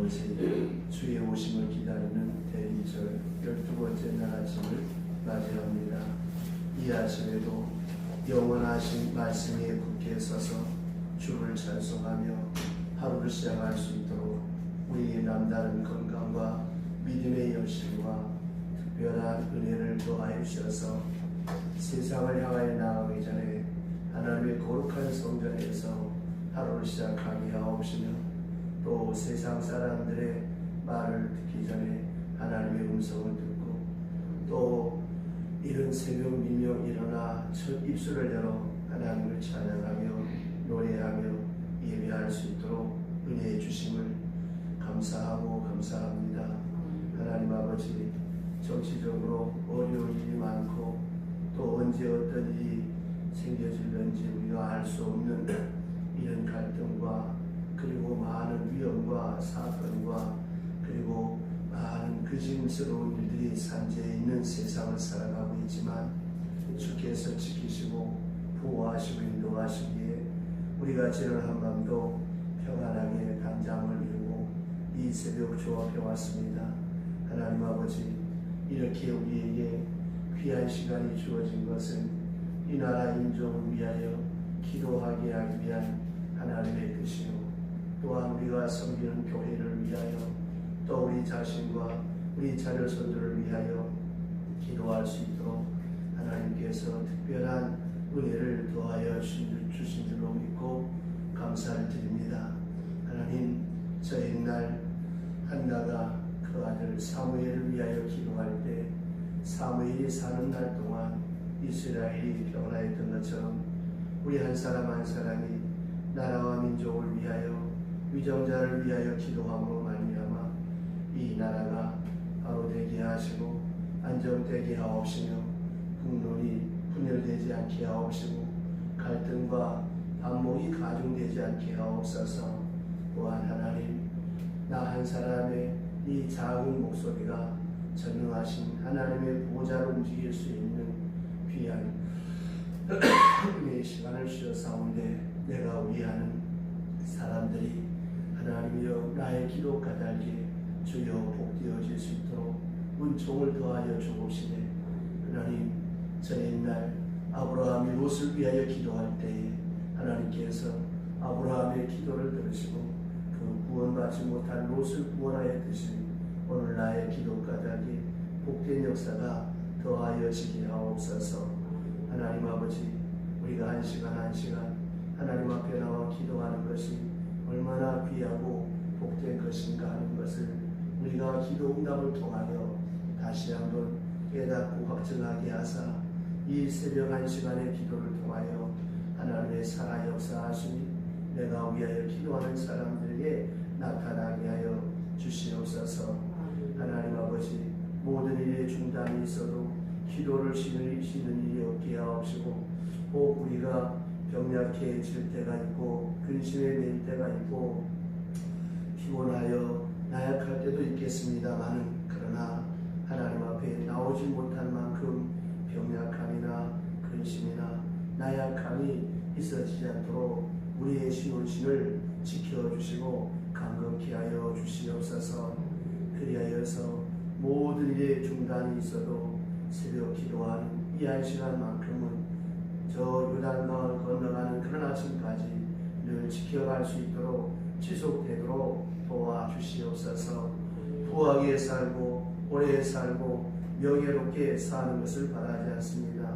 아버지, 주의 오심을 기다리는 대리절 12번째 날 아침을 맞이합니다. 이 아침에도 영원하신 말씀 위에 굳게 서서 주를 찬송하며 하루를 시작할 수 있도록 우리의 남다른 건강과 믿음의 열심과 특별한 은혜를 더하여 주셔서 세상을 향하여 나아가기 전에 하나님의 거룩한 성전에서 하루를 시작하게 하옵시며, 또 세상 사람들의 말을 듣기 전에 하나님의 음성을 듣고, 또 이른 새벽 미명 일어나 첫 입술을 열어 하나님을 찬양하며 노래하며 예배할 수 있도록 은혜해 주심을 감사하고 감사합니다. 하나님 아버지, 정치적으로 어려운 일이 많고 또 언제 어떤 일이 생겨질는지 우리가 알 수 없는 이런 갈등과, 그리고 많은 위험과 사건과, 그리고 많은 그짐스러운 일들이 산재해 있는 세상을 살아가고 있지만, 주께서 지키시고 보호하시고 인도하시기에 우리가 지난 한밤도 평안하게 단잠을 이루고 이 새벽 조합해 왔습니다. 하나님 아버지, 이렇게 우리에게 귀한 시간이 주어진 것은 이 나라 인종을 위하여 기도하게 하기 위한 하나님의 뜻이요, 또한 우리가 섬기는 교회를 위하여, 또 우리 자신과 우리 자녀손들을 위하여 기도할 수 있도록 하나님께서 특별한 은혜를 더하여 주신 줄로 믿고 감사를 드립니다. 하나님, 저 옛날 한나가 그 아들 사무엘을 위하여 기도할 때 사무엘이 사는 날 동안 이스라엘이 평안했던 것처럼 우리 한 사람 한 사람이 나라와 민족을 위하여, 위정자를 위하여 기도함으로 말미암아 이 나라가 바로 되게 하시고 안정되게 하옵시며, 국론이 분열되지 않게 하옵시고 갈등과 반목이 가중되지 않게 하옵소서. 또한 하나님, 나 한 사람의 이 작은 목소리가 전능하신 하나님의 보좌를 움직일 수 있는 귀한 은혜의 시간을 주셨사온데, 내가 위하는 사람들이 하나님이여 나의 기도 까닭에 주여 복되어질 수 있도록 은총을 더하여 주옵시되, 하나님, 저 옛날 아브라함이 롯을 위하여 기도할 때에 하나님께서 아브라함의 기도를 들으시고 그 구원받지 못한 롯을 구원하였듯이 오늘 나의 기도 까닭에 복된 역사가 더하여지게 하옵소서. 하나님 아버지, 우리가 한 시간 한 시간 하나님 앞에 나와 기도하는 것이 얼마나 귀하고 복된 것인가 하는 것을 우리가 기도 응답을 통하여 다시 한번 깨닫고 확증하게 하사, 이 새벽 한 시간의 기도를 통하여 하나님의 살아 역사하시니 내가 위하여 기도하는 사람들에게 나타나게 하여 주시옵소서. 하나님 아버지, 모든 일에 중단이 있어도 기도를 쉬는 일이 없게 하옵시고, 꼭 우리가 병약해질 때가 있고 근심에 매일 때가 있고 피곤하여 나약할 때도 있겠습니다마는, 그러나 하나님 앞에 나오지 못할 만큼 병약함이나 근심이나 나약함이 있어지지 않도록 우리의 신혼신을 지켜주시고 강건케 하여 주시옵소서. 그리하여서 모든 일에 중단이 있어도 새벽 기도하는 이 한 시간만큼은 저 요단강을 건너가는 그런 아침까지 늘 지켜갈 수 있도록 지속되도록 도와주시옵소서. 부하게 살고 오래 살고 명예롭게 사는 것을 바라지 않습니다.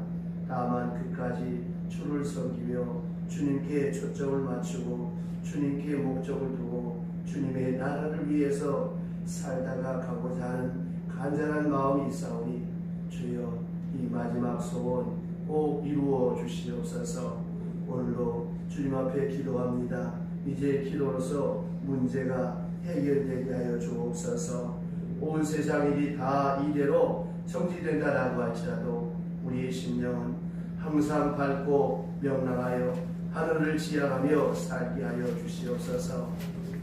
다만 끝까지 주를 섬기며 주님께 초점을 맞추고 주님께 목적을 두고 주님의 나라를 위해서 살다가 가고자 하는 간절한 마음이 있사오니 주여 이 마지막 소원 꼭 이루어 주시옵소서. 오늘도 주님 앞에 기도합니다. 이제 기도로서 문제가 해결되게 하여 주옵소서. 온 세상 일이 다 이대로 정지된다라고 할지라도 우리의 심령은 항상 밝고 명랑하여 하늘을 지향하며 살게 하여 주시옵소서.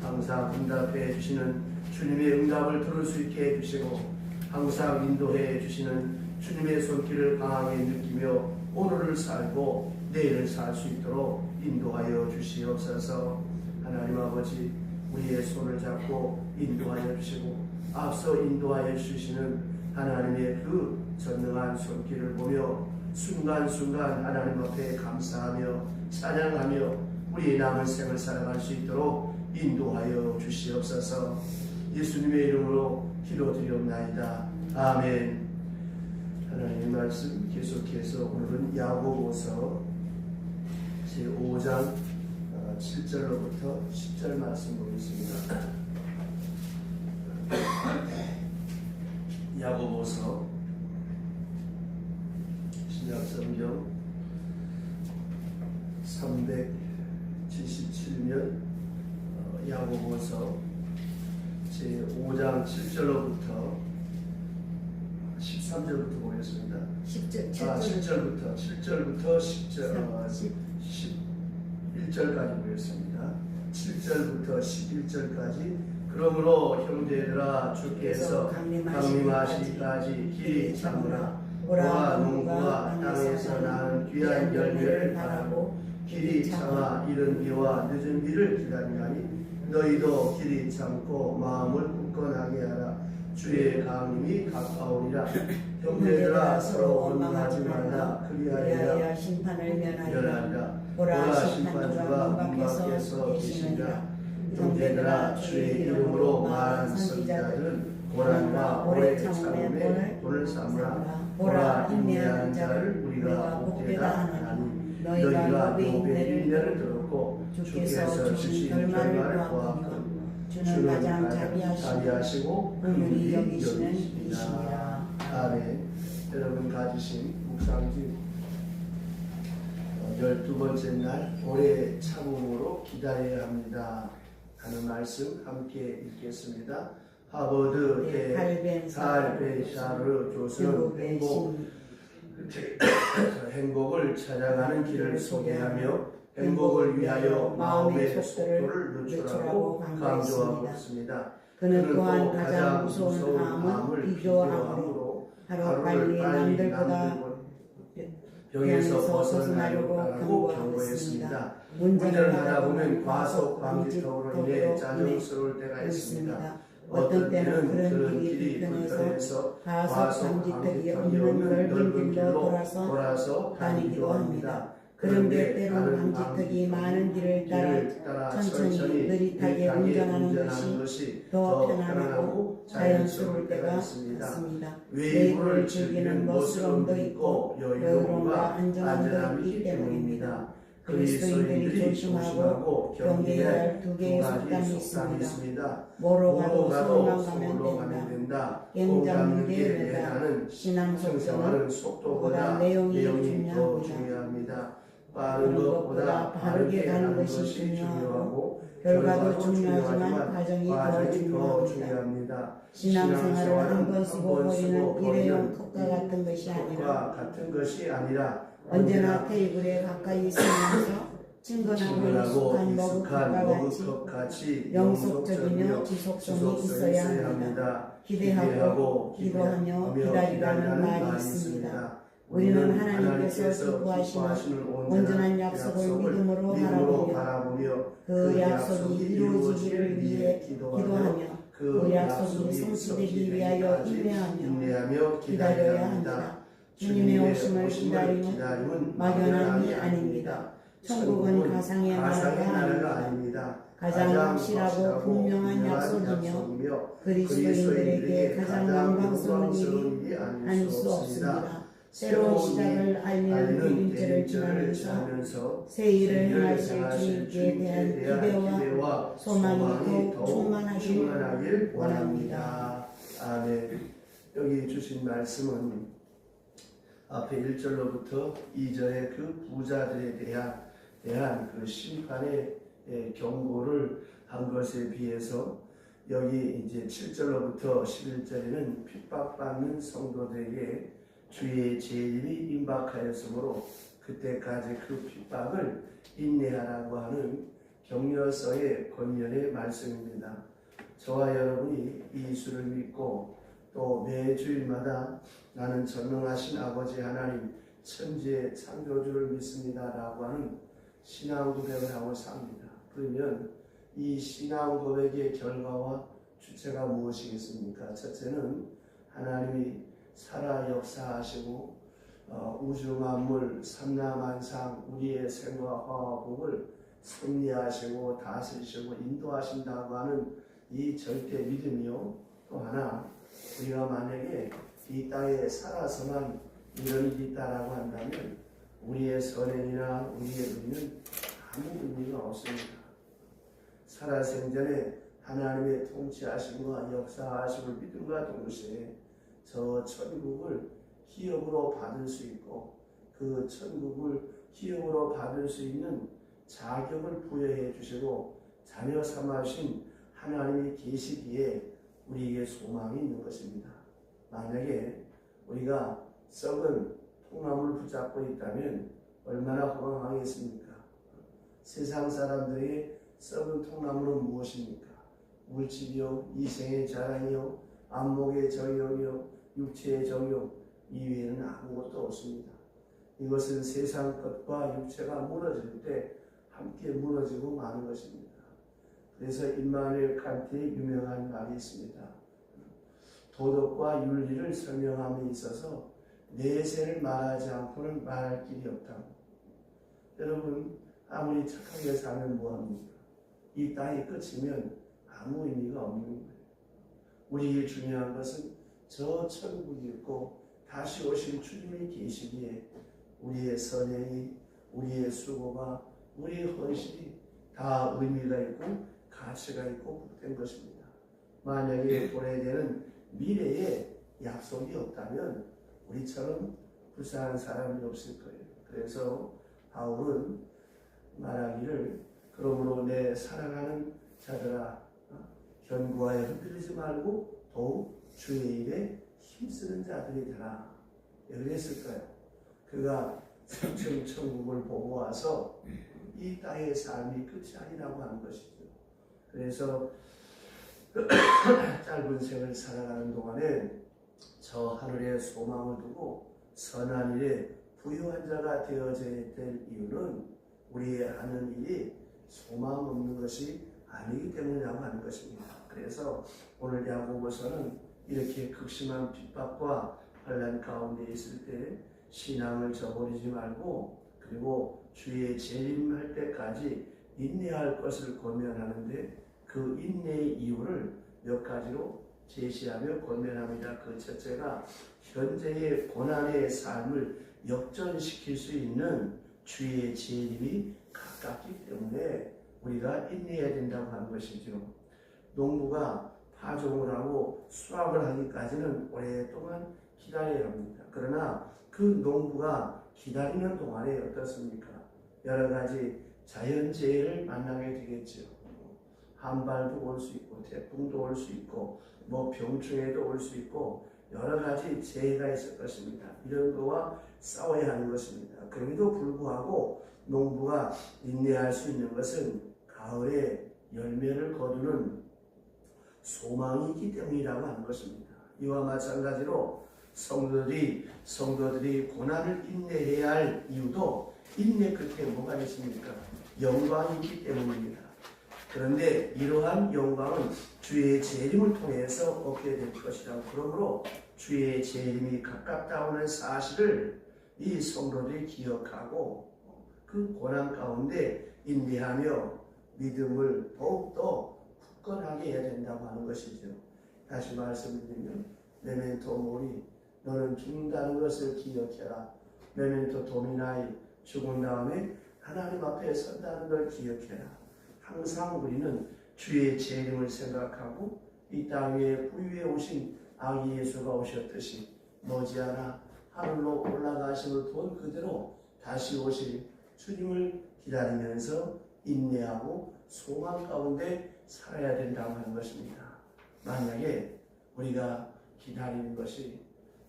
항상 응답해 주시는 주님의 응답을 들을 수 있게 해주시고, 항상 인도해 주시는 주님의 손길을 강하게 느끼며 오늘을 살고 내일을 살 수 있도록 인도하여 주시옵소서. 하나님 아버지, 우리의 손을 잡고 인도하여 주시고 앞서 인도하여 주시는 하나님의 그 전능한 손길을 보며 순간순간 하나님 앞에 감사하며 찬양하며 우리의 남은 생을 살아갈 수 있도록 인도하여 주시옵소서. 예수님의 이름으로 기도드리옵나이다. 아멘. 하나님의 말씀 계속해서 오늘은 야고보서 제5장 7절로부터 10절 말씀 보겠습니다. 야고보서 신약성경 377면 야고보서 제5장 7절로부터 13절부터 보겠습니다. 7절부터 11절까지 보겠습니다. 7절부터 11절까지. 그러므로 형제들아 주께서 강림하시기까지 길이 참으라. 보라 농부가 땅에서 나는 귀한 열매를 바라고 길이 참아 이른 비와 늦은 비를 기다리나니 너희도 길이 참고 마음을 굳건하게 하라. 주의 강림이 가까우리라. 형제들아 서로 원망하지 말라. 그리하여 심판을 면하리라. 보라 심판주가 문 밖에서 계시느니라. 형제들아 주의 이름으로 말한 선지자들은 고난과 오래 참음에 본을 삼으라. 보라 인내하는 자를 우리가 복되다 하나니 너희가 욥의 인내를 들었고 주께서 주신 결말을 보았고 주는 가장 자비하시고 긍휼히 여기시는 이시니라. 아멘. 여러분 가지신 묵상집 12번째 날 오래 참음으로 기다려야 합니다 하는 말씀 함께 읽겠습니다. 하버드 달베샤르 조선 행복을 찾아가는 길을 소개하며 행복을 위하여 마음의 속도를 늦추라고 강조하고 있습니다. 그는 또한 가장 무서운 암을 비교함으로 하루를 빨리 남들보다 병에서 벗어나려고 경고했습니다. 운전을 하다 보면 과속 방지턱으로 인해 짜증스러울 때가 있습니다. 어떤 때는 그런 길이 불편해서 과속 방지턱이 없는 넓은 길로 돌아서 다니기도 합니다. 그런데 때로는 방지턱이 많은 길을 따라 천천히 느릿하게 운전하는 것이 더 편안하고 자연스러울 때가 있습니다. 외부를 즐기는 멋스러움도 있고 여유로움과 안정함도 있기 때문입니다. 그리스도인들이 조심하고 경계해야 할 두 개의 속담이 있습니다. 뭐로 가도 서울로 가면 된다. 갱 잡는 게 된다. 신앙 속도보다 내용이 더 중요합니다. 빠른 것보다 바르게 가는 것이 중요하고 결과도 중요하지만 과정이 더 중요합니다. 신앙생활을 한 번 쓰고 버리는 일회용 컵과 같은 것이 아니라 언제나 테이블에 가까이 있으면서 친근하고 익숙한 머그컵같이 영속적이며 지속성이 있어야 합니다. 기대하고 기도하며 기다리라는 말이 있습니다. 우리는 하나님께서 기뻐하시는 온전한 약속을 믿음으로 바라보며 그 약속이 이루어지기를 위해 기도하며 그 약속이 성취되기 위하여 인내하며 기다려야 합니다. 주님의 오심을 기다림은 막연함이 아닙니다. 천국은 가상의 나라가 아닙니다. 가장 확실하고 분명한 약속이며 그리스도인들에게 가장 영광스러운 일이 아닐 수 없습니다. 새로운 시작을 알리는 대림절을 지나면서 새 일을 행하실 주님께 대한 기대와 소망이 더욱 충만하길 원합니다. 아멘. 여기 주신 말씀은 앞에 1절로부터 2절의 그 부자들에 대한 그 심판의 경고를 한 것에 비해서 여기 이제 7절로부터 11절에는 핍박받는 성도들에게 주의 재림이 임박하였으므로 그때까지 그 핍박을 인내하라고 하는 격려서의 권면의 말씀입니다. 저와 여러분이 이 예수를 믿고 또 매주일마다 나는 전능하신 아버지 하나님 천지의 창조주를 믿습니다 라고 하는 신앙 고백을 하고 삽니다. 그러면 이 신앙 고백의 결과와 주체가 무엇이겠습니까? 첫째는 하나님이 살아 역사하시고 우주 만물 삼라만상 우리의 생과 화복을 섭리하시고 다스리시고 인도하신다고 하는 이 절대 믿음이요. 또 하나 우리가 만약에 이 땅에 살아서만 이런 일이 있다라고 한다면 우리의 선행이나 우리의 의는 아무 의미가 없습니다. 살아생전에 하나님의 통치하심과 역사하심을 믿음과 동시에 저 천국을 기업으로 받을 수 있고 그 천국을 기업으로 받을 수 있는 자격을 부여해 주시고 자녀 삼으신 하나님이 계시기에 우리에게 소망이 있는 것입니다. 만약에 우리가 썩은 통나무를 붙잡고 있다면 얼마나 허망하겠습니까? 세상 사람들에게 썩은 통나무는 무엇입니까? 물질이요, 이생의 자랑이요, 안목의 정욕이요, 육체의 정욕 이외에는 아무것도 없습니다. 이것은 세상 것과 육체가 무너질 때 함께 무너지고 마는 것입니다. 그래서 임마누엘 칸트의 유명한 말이 있습니다. 도덕과 윤리를 설명함에 있어서 내세를 말하지 않고는 말할 길이 없다고. 여러분 아무리 착하게 살면 뭐합니까? 이 땅이 끝이면 아무 의미가 없는 거예요. 우리에게 중요한 것은 저 천국이 있고 다시 오실 주님이 계시기에 우리의 선행이, 우리의 수고가, 우리의 헌신이 다 의미가 있고 가치가 있고 복된 것입니다. 만약에 도래되는 미래에 약속이 없다면 우리처럼 불쌍한 사람이 없을 거예요. 그래서 바울은 말하기를 그러므로 내 사랑하는 자들아 견고하여 흔들리지 말고 더욱 주의 일에 힘쓰는 자들이 되라. 왜 그랬을까요? 그가 삼층 천국을 보고 와서 이 땅의 삶이 끝이 아니라고 하는 것이죠. 그래서 짧은 생을 살아가는 동안에 저 하늘에 소망을 두고 선한 일에 부유한 자가 되어져야 될 이유는 우리의 하는 일이 소망 없는 것이 아니기 때문이라고 하는 것입니다. 그래서 오늘 야고보서는 이렇게 극심한 핍박과 환난 가운데 있을 때 신앙을 저버리지 말고 그리고 주의 재림할 때까지 인내할 것을 권면하는데 그 인내의 이유를 몇 가지로 제시하며 권면합니다. 그 첫째가 현재의 고난의 삶을 역전시킬 수 있는 주의 재림이 가깝기 때문에 우리가 인내해야 된다고 하는 것이죠. 농부가 파종을 하고 수확을 하기까지는 오랫동안 기다려야 합니다. 그러나 그 농부가 기다리는 동안에 어떻습니까? 여러 가지 자연재해를 만나게 되겠죠. 한발도 올 수 있고 태풍도 올 수 있고 병충해도 올 수 있고 여러 가지 재해가 있을 것입니다. 이런 거와 싸워야 하는 것입니다. 그럼에도 불구하고 농부가 인내할 수 있는 것은 가을에 열매를 거두는 소망이 있기 때문이라고 하는 것입니다. 이와 마찬가지로 성도들이 고난을 인내해야 할 이유도 인내 끝에 뭐가 있습니까? 영광이 있기 때문입니다. 그런데 이러한 영광은 주의 재림을 통해서 얻게 될 것이라고. 그러므로 주의 재림이 가깝다 하는 사실을 이 성도들이 기억하고 그 고난 가운데 인내하며 믿음을 더욱더 굳건하게 해야 된다고 하는 것이죠. 다시 말씀드리면 메멘토 모리, 너는 죽는다는 것을 기억해라. 메멘토 도미나이, 죽은 다음에 하나님 앞에 선다는 걸 기억해라. 항상 우리는 주의 재림을 생각하고 이 땅 위에 부유해 오신 아기 예수가 오셨듯이 머지않아 하늘로 올라가심을 본 그대로 다시 오실 주님을 기다리면서 인내하고 소망 가운데 살아야 된다고 하는 것입니다. 만약에 우리가 기다리는 것이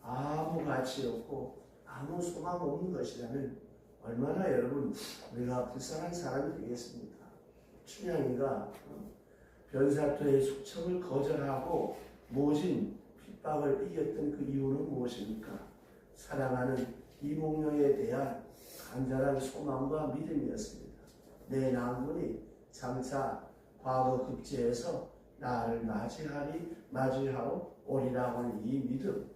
아무 가치 없고 아무 소망 없는 것이라면 얼마나 여러분 우리가 불쌍한 사람이 되겠습니까? 춘향이가 변사토의 숙청을 거절하고 모진 핍박을 이겼던 그 이유는 무엇입니까? 사랑하는 이몽룡에 대한 간절한 소망과 믿음이었습니다. 내 남군이 장차 과거 급제에서 나를 맞이하러 오리라고 하는 이 믿음.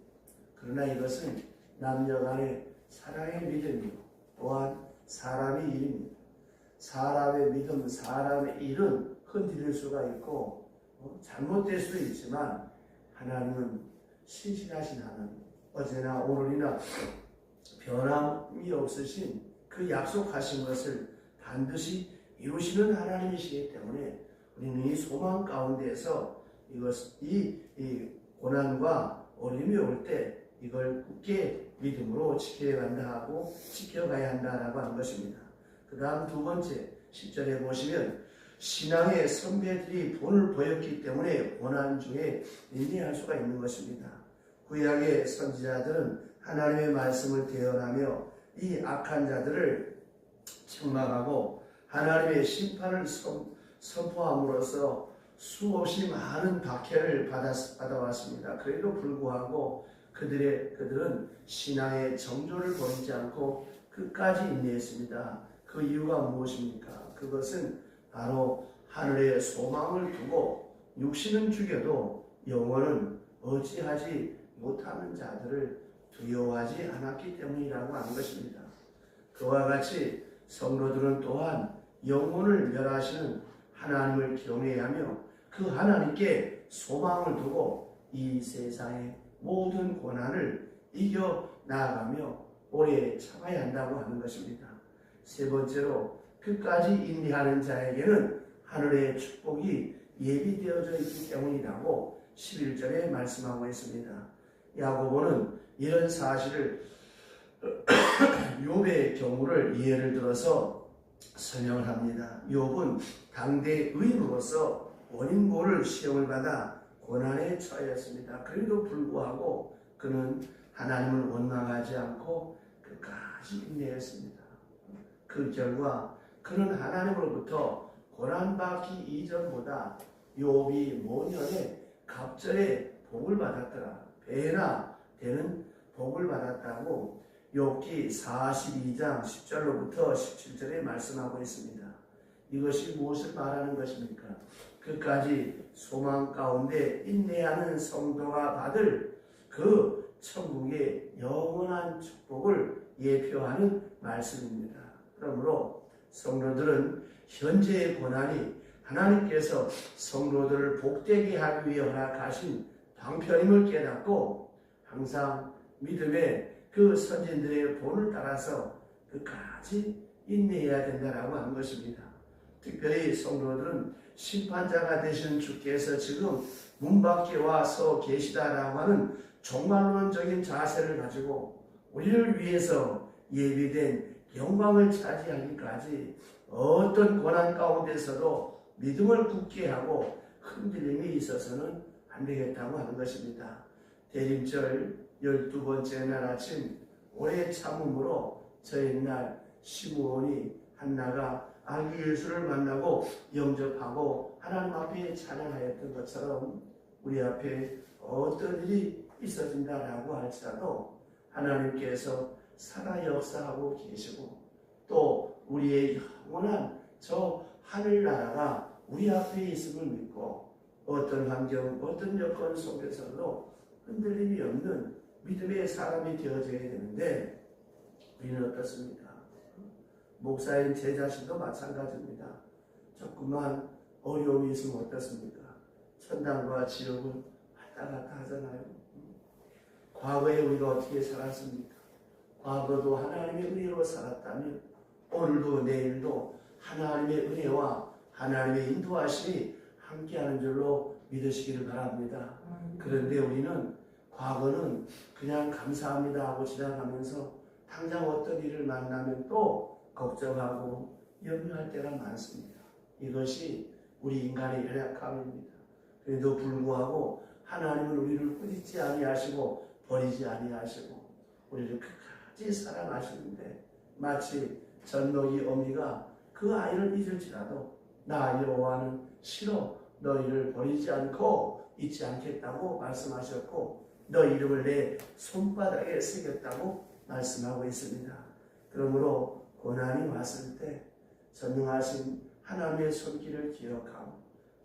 그러나 이것은 남녀 간의 사랑의 믿음이고 또한 사람의 일입니다. 사람의 믿음, 사람의 일은 흔들릴 수가 있고 잘못될 수도 있지만 하나님은 신실하신 하나님, 어제나 오늘이나 변함이 없으신 그 약속하신 것을 반드시 이루시는 하나님이시기 때문에 우리는 이 소망 가운데에서 이 고난과 어려움이 올 때 이걸 굳게 믿음으로 지켜가야 한다라고 하는 것입니다. 그 다음 두 번째 10절에 보시면 신앙의 선배들이 본을 보였기 때문에 고난 중에 인내할 수가 있는 것입니다. 구약의 선지자들은 하나님의 말씀을 대언하며 이 악한 자들을 책망하고 하나님의 심판을 선포함으로써 수없이 많은 박해를 받아왔습니다. 그래도 불구하고 그들은 신앙의 정조를 버리지 않고 끝까지 인내했습니다. 그 이유가 무엇입니까? 그것은 바로 하늘에 소망을 두고 육신은 죽여도 영혼은 어찌하지 못하는 자들을 두려워하지 않았기 때문이라고 하는 것입니다. 그와 같이 성도들은 또한 영혼을 멸하시는 하나님을 경외하며 그 하나님께 소망을 두고 이 세상의 모든 고난을 이겨 나아가며 오래 참아야 한다고 하는 것입니다. 세 번째로 끝까지 인내하는 자에게는 하늘의 축복이 예비되어져 있기 때문이라고 11절에 말씀하고 있습니다. 야고보는 이런 사실을 욥의 경우를 예를 들어서 설명을 합니다. 욥은 당대 의인으로서 원인모를 시험을 받아 고난에 처하였습니다. 그래도 불구하고 그는 하나님을 원망하지 않고 끝까지 인내했습니다. 그 결과 그는 하나님으로부터 고난받기 이전보다 욥이 모년에 갑절에 복을 받았더라. 배나 되는 복을 받았다고 욥기 42장 10절로부터 17절에 말씀하고 있습니다. 이것이 무엇을 말하는 것입니까? 끝까지 소망 가운데 인내하는 성도가 받을 그 천국의 영원한 축복을 예표하는 말씀입니다. 그러므로 성도들은 현재의 고난이 하나님께서 성도들을 복되게 하기 위해 허락하신 방편임을 깨닫고 항상 믿음의 그 선진들의 본을 따라서 끝까지 인내해야 된다라고 하는 것입니다. 특별히 성도들은 심판자가 되신 주께서 지금 문 밖에 와서 계시다라고 하는 종말론적인 자세를 가지고 우리를 위해서 예비된 영광을 차지하기까지 어떤 고난 가운데서도 믿음을 굳게 하고 흔들림이 있어서는 안 되겠다고 하는 것입니다. 대림절 12번째 날 아침 오래 참음으로 저녁날 시므온이 한나가 아기 예수를 만나고 영접하고 하나님 앞에 찬양하였던 것처럼 우리 앞에 어떤 일이 있어진다라고 할지라도 하나님께서 살아 역사하고 계시고 또 우리의 영원한 저 하늘나라가 우리 앞에 있음을 믿고 어떤 환경, 어떤 여건 속에서도 흔들림이 없는 믿음의 사람이 되어져야 되는데 우리는 어떻습니까? 목사인 제 자신도 마찬가지입니다. 조금만 어려움이 있으면 어떻습니까? 천당과 지옥은 왔다 갔다 하잖아요. 과거에 우리가 어떻게 살았습니까? 과거도 하나님의 은혜로 살았다면 오늘도 내일도 하나님의 은혜와 하나님의 인도하심이 함께하는 줄로 믿으시기를 바랍니다. 그런데 우리는 과거는 그냥 감사합니다 하고 지나가면서 당장 어떤 일을 만나면 또 걱정하고 염려할 때가 많습니다. 이것이 우리 인간의 연약함입니다. 그래도 불구하고 하나님은 우리를 꾸짖지 아니하시고 버리지 아니하시고 우리를 끝까지 사랑하시는데 마치 젖먹이 어미가 그 아이를 잊을지라도 나 여호와는 싫어 너희를 버리지 않고 잊지 않겠다고 말씀하셨고 너 이름을 내 손바닥에 새겼다고 말씀하고 있습니다. 그러므로 고난이 왔을 때 전능하신 하나님의 손길을 기억하고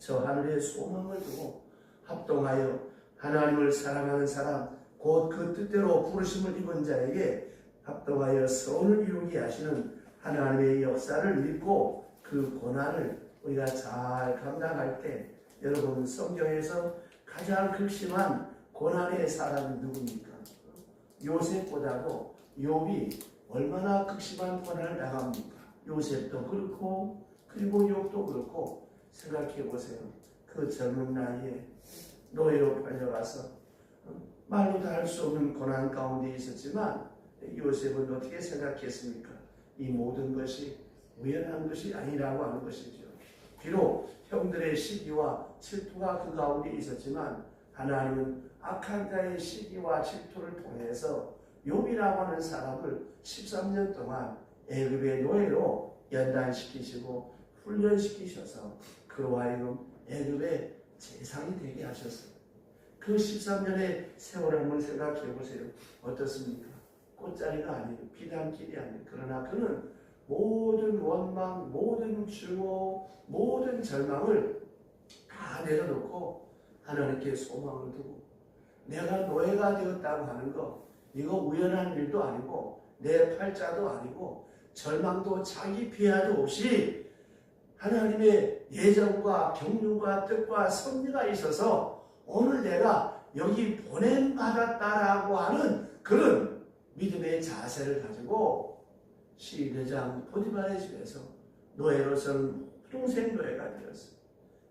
저 하늘의 소망을 두고 합동하여 하나님을 사랑하는 사람, 곧 그 뜻대로 부르심을 입은 자에게 합동하여 선을 이루게 하시는 하나님의 역사를 믿고 그 고난을 우리가 잘 감당할 때, 여러분, 성경에서 가장 극심한 고난의 사람이 누굽니까? 요셉보다도 욥이 얼마나 극심한 고난을 당합니까? 요셉도 그렇고, 그리고 욥도 그렇고. 생각해 보세요. 그 젊은 나이에 노예로 팔려가서 말로 다 할 수 없는 고난 가운데 있었지만, 요셉은 어떻게 생각했습니까? 이 모든 것이 우연한 것이 아니라고 하는 것이죠. 비록 형들의 시기와 질투가 그 가운데 있었지만, 하나님은 악한 자의 시기와 질투를 통해서 욥이라고 하는 사람을 13년 동안 애굽의 노예로 연단시키시고 훈련시키셔서 그로 하여금 애굽의 재상이 되게 하셨어요. 그 13년의 세월을 한번 생각해 보세요. 어떻습니까? 꽃자리가 아니에요. 비단길이 아니에요. 그러나 그는 모든 원망, 모든 증오, 모든 절망을 다 내려놓고 하나님께 소망을 두고, 내가 노예가 되었다고 하는 거, 이거 우연한 일도 아니고 내 팔자도 아니고 절망도 자기 비하도 없이 하나님의 예정과 경륜과 뜻과 섭리가 있어서 오늘 내가 여기 보냄받았다라고 하는 그런 믿음의 자세를 가지고 시대장 보디발의 집에서 노예로서는 평생 노예가 되었어요.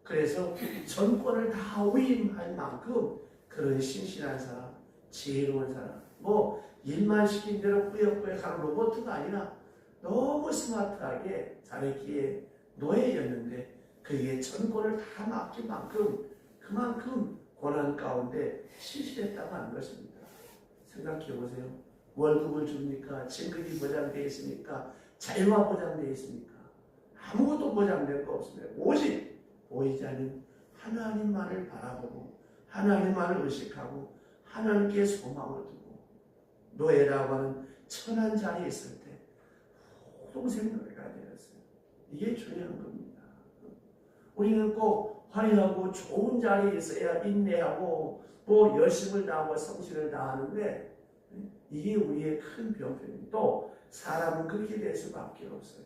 그래서 전권을 다 위임할 만큼 그런 신실한 사람, 지혜로운 사람, 뭐 일만 시킨 대로 꾸역꾸역 하는 로봇가 아니라 너무 스마트하게 자기의 노예였는데 그에게 전권을 다 맡긴 만큼 그만큼 고난 가운데 신실했다고 하는 것입니다. 생각해 보세요. 월급을 줍니까? 진급이 보장되어 있습니까? 자유가 보장되어 있습니까? 아무것도 보장된 거 없습니다. 오직 보이지 않는 하나님만을 바라보고 하나님만을 의식하고 하나님께 소망을 두고 노예라고 하는 천한 자리에 있을 때 동생 노예가 되었어요. 이게 중요한 겁니다. 우리는 꼭 화려하고 좋은 자리에 있어야 인내하고 뭐 열심을 다하고 성실을 다하는데 이게 우리의 큰 병폐입니다. 또 사람은 그렇게 될 수밖에 없어요.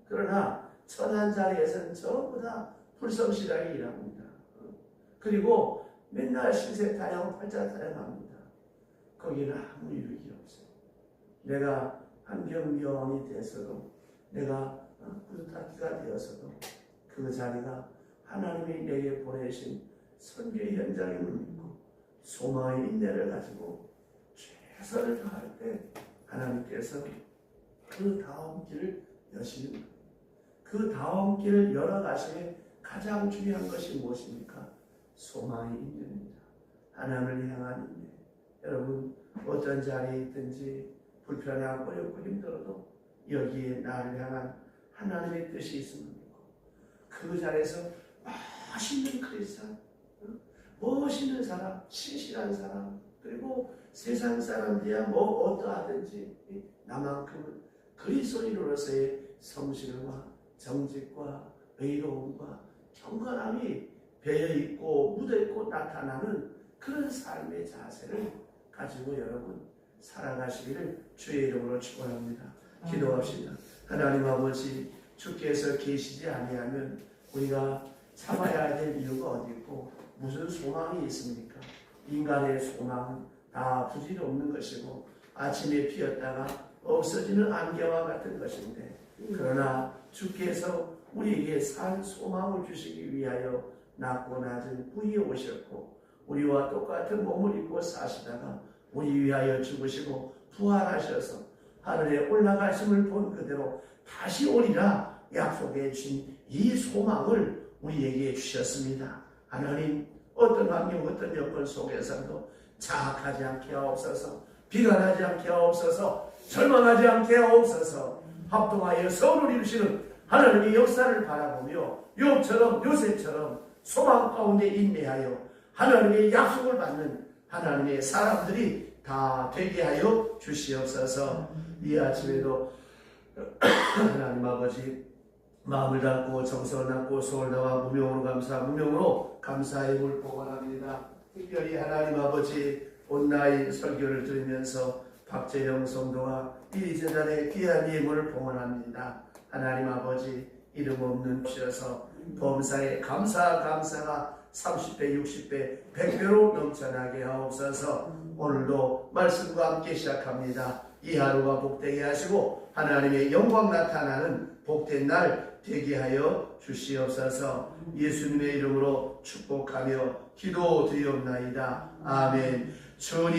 그러나 천한 자리에서는 전부 다 불성실하게 일합니다. 그리고 맨날 신세 타령, 팔자 타령합니다. 거기는 아무 유익이 없어요. 내가 한경명이 돼서도, 내가 부탁기가 되어서도 그 자리가 하나님이 내게 보내신 선교의 현장임을 믿고 소망의 인내를 가지고 최선을 다할 때 하나님께서 그 다음 길을 여시는 거예요. 그 다음 길을 열어가시면 가장 중요한 것이 무엇입니까? 소망의 인내입니다. 하나님을 향한 인내. 여러분, 어떤 자리에 있든지 불편하고 어렵고 힘들어도 여기에 나를 향한 하나님의 뜻이 있음을 믿고 그 자리에서 멋있는 크리스찬, 멋있는 사람, 신실한 사람, 그리고 세상 사람들이야 뭐 어떠하든지 나만큼은 그리스도인으로서의 성실과 정직과 의로움과 경건함이 배어있고 묻어있고 나타나는 그런 삶의 자세를 가지고 여러분 살아가시기를 주의 이름으로 축원합니다. 기도합시다. 하나님 아버지, 주께서 계시지 아니하면 우리가 참아야 될 이유가 어디 있고 무슨 소망이 있습니까? 인간의 소망은 다 부질이 없는 것이고 아침에 피었다가 없어지는 안개와 같은 것인데, 그러나 주께서 우리에게 산 소망을 주시기 위하여 낮고 낮은 부위에 오셨고 우리와 똑같은 몸을 입고 사시다가 우리 위하여 죽으시고 부활하셔서 하늘에 올라가심을 본 그대로 다시 오리라 약속해 주신 이 소망을 우리에게 주셨습니다. 하나님, 어떤 환경, 어떤 여건 속에서도 자학하지 않게 하옵소서, 비관하지 않게 하옵소서, 절망하지 않게 하옵소서, 합동하여 선을 이루시는 하나님의 역사를 바라보며 욥처럼 요셉처럼 소망 가운데 인내하여 하나님의 약속을 받는 하나님의 사람들이 다 되게 하여 주시옵소서. 이 아침에도 하나님 아버지, 마음을 담고 정성을 담고 소를 다와 무명으로 감사의 물 보관합니다. 특별히 하나님 아버지 온라인 설교를 들으면서 박재영 성도와 이 재단의 귀한 힘을 봉헌합니다. 하나님 아버지 이름 없는 곳이어서 범사에 감사가 30배, 60배, 100배로 넘쳐나게 하옵소서. 오늘도 말씀과 함께 시작합니다. 이 하루가 복되게 하시고 하나님의 영광 나타나는 복된 날 되게 하여 주시옵소서. 예수님의 이름으로 축복하며 기도드리옵나이다. 아멘. 주님